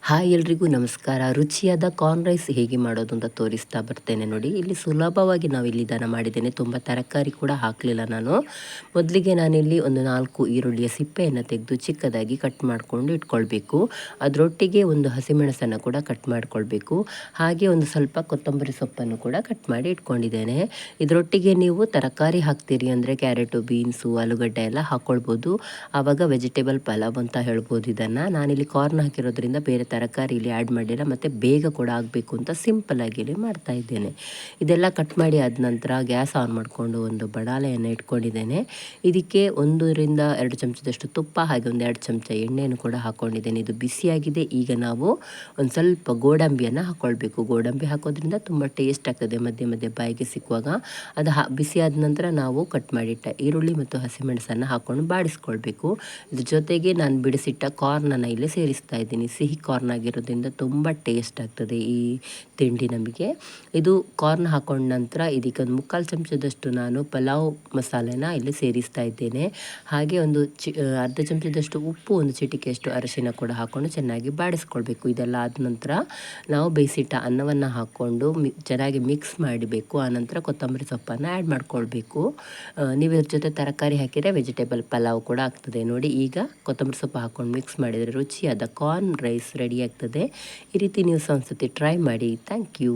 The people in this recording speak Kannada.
ಹಾಯ್ ಎಲ್ರಿಗೂ ನಮಸ್ಕಾರ. ರುಚಿಯಾದ ಕಾರ್ನ್ ರೈಸ್ ಹೇಗೆ ಮಾಡೋದು ಅಂತ ತೋರಿಸ್ತಾ ಬರ್ತೇನೆ ನೋಡಿ. ಇಲ್ಲಿ ಸುಲಭವಾಗಿ ನಾವು ಇಲ್ಲಿ ಇದನ್ನು ಮಾಡಿದ್ದೇನೆ. ತುಂಬ ತರಕಾರಿ ಕೂಡ ಹಾಕಲಿಲ್ಲ ನಾನು. ಮೊದಲಿಗೆ ನಾನಿಲ್ಲಿ ಒಂದು 4 ಈರುಳ್ಳಿಯ ಸಿಪ್ಪೆಯನ್ನು ತೆಗೆದು ಚಿಕ್ಕದಾಗಿ ಕಟ್ ಮಾಡಿಕೊಂಡು ಇಟ್ಕೊಳ್ಬೇಕು. ಅದರೊಟ್ಟಿಗೆ ಒಂದು ಹಸಿಮೆಣಸನ್ನು ಕೂಡ ಕಟ್ ಮಾಡಿಕೊಳ್ಬೇಕು. ಹಾಗೆ ಒಂದು ಸ್ವಲ್ಪ ಕೊತ್ತಂಬರಿ ಸೊಪ್ಪನ್ನು ಕೂಡ ಕಟ್ ಮಾಡಿ ಇಟ್ಕೊಂಡಿದ್ದೇನೆ. ಇದರೊಟ್ಟಿಗೆ ನೀವು ತರಕಾರಿ ಹಾಕ್ತೀರಿ ಅಂದರೆ ಕ್ಯಾರೆಟು, ಬೀನ್ಸು, ಆಲೂಗಡ್ಡೆ ಎಲ್ಲ ಹಾಕ್ಕೊಳ್ಬೋದು. ಆವಾಗ ವೆಜಿಟೇಬಲ್ ಪಲಾವ್ ಅಂತ ಹೇಳ್ಬೋದು ಇದನ್ನು. ನಾನಿಲ್ಲಿ ಕಾರ್ನ್ ಹಾಕಿರೋದ್ರಿಂದ ಬೇರೆ ತರಕಾರಿ ಇಲ್ಲಿ ಆ್ಯಡ್ ಮಾಡಿಲ್ಲ, ಮತ್ತು ಬೇಗ ಕೂಡ ಆಗಬೇಕು ಅಂತ ಸಿಂಪಲ್ಲಾಗಿ ಇಲ್ಲಿ ಮಾಡ್ತಾ ಇದ್ದೇನೆ. ಇದೆಲ್ಲ ಕಟ್ ಮಾಡಿ ಆದ ನಂತರ ಗ್ಯಾಸ್ ಆನ್ ಮಾಡಿಕೊಂಡು ಒಂದು ಬಡಾಲೆಯನ್ನು ಇಟ್ಕೊಂಡಿದ್ದೇನೆ. ಇದಕ್ಕೆ 1-2 ಚಮಚದಷ್ಟು ತುಪ್ಪ ಹಾಗೆ 1-2 ಚಮಚ ಎಣ್ಣೆಯನ್ನು ಕೂಡ ಹಾಕ್ಕೊಂಡಿದ್ದೇನೆ. ಇದು ಬಿಸಿಯಾಗಿದೆ. ಈಗ ನಾವು ಒಂದು ಸ್ವಲ್ಪ ಗೋಡಂಬಿಯನ್ನು ಹಾಕ್ಕೊಳ್ಬೇಕು. ಗೋಡಂಬಿ ಹಾಕೋದ್ರಿಂದ ತುಂಬ ಟೇಸ್ಟ್ ಆಗ್ತದೆ ಮಧ್ಯೆ ಮಧ್ಯೆ ಬಾಯಿಗೆ ಸಿಕ್ಕುವಾಗ. ಅದು ಬಿಸಿಯಾದ ನಂತರ ನಾವು ಕಟ್ ಮಾಡಿಟ್ಟ ಈರುಳ್ಳಿ ಮತ್ತು ಹಸಿಮೆಣಸನ್ನು ಹಾಕ್ಕೊಂಡು ಬಾಡಿಸ್ಕೊಳ್ಬೇಕು. ಇದ್ರ ಜೊತೆಗೆ ನಾನು ಬಿಡಿಸಿಟ್ಟ ಕಾರ್ನನ್ನು ಇಲ್ಲಿ ಸೇರಿಸ್ತಾ ಇದ್ದೀನಿ. ಸಿಹಿ ಕಾರ್ನ್ ಆಗಿರೋದ್ರಿಂದ ತುಂಬ ಟೇಸ್ಟ್ ಆಗ್ತದೆ ಈ ತಿಂಡಿ ನಮಗೆ. ಇದು ಕಾರ್ನ್ ಹಾಕೊಂಡ ನಂತರ ಇದಕ್ಕೆ ಒಂದು 3/4 ಚಮಚದಷ್ಟು ನಾನು ಪಲಾವ್ ಮಸಾಲೆನ ಇಲ್ಲಿ ಸೇರಿಸ್ತಾ ಇದ್ದೇನೆ. ಹಾಗೆ ಒಂದು ಅರ್ಧ ಚಮಚದಷ್ಟು ಉಪ್ಪು, ಒಂದು ಚಿಟಿಕೆಯಷ್ಟು ಅರಿಶಿನ ಕೂಡ ಹಾಕ್ಕೊಂಡು ಚೆನ್ನಾಗಿ ಬಾಡಿಸ್ಕೊಳ್ಬೇಕು. ಇದೆಲ್ಲ ಆದ ನಂತರ ನಾವು ಬೇಯಿಸಿಟ್ಟ ಅನ್ನವನ್ನು ಹಾಕ್ಕೊಂಡು ಚೆನ್ನಾಗಿ ಮಿಕ್ಸ್ ಮಾಡಬೇಕು. ಆನಂತರ ಕೊತ್ತಂಬರಿ ಸೊಪ್ಪನ್ನು ಆ್ಯಡ್ ಮಾಡ್ಕೊಳ್ಬೇಕು. ನೀವು ಇದ್ರ ಜೊತೆ ತರಕಾರಿ ಹಾಕಿದರೆ ವೆಜಿಟೇಬಲ್ ಪಲಾವ್ ಕೂಡ ಆಗ್ತದೆ ನೋಡಿ. ಈಗ ಕೊತ್ತಂಬರಿ ಸೊಪ್ಪು ಹಾಕ್ಕೊಂಡು ಮಿಕ್ಸ್ ಮಾಡಿದರೆ ರುಚಿಯಾದ ಕಾರ್ನ್ ರೈಸ್ ರೆಡಿ ಆಗ್ತದೆ. ಈ ರೀತಿ ನೀವು ಒಂದ್ಸತಿ ಟ್ರೈ ಮಾಡಿ. Thank you.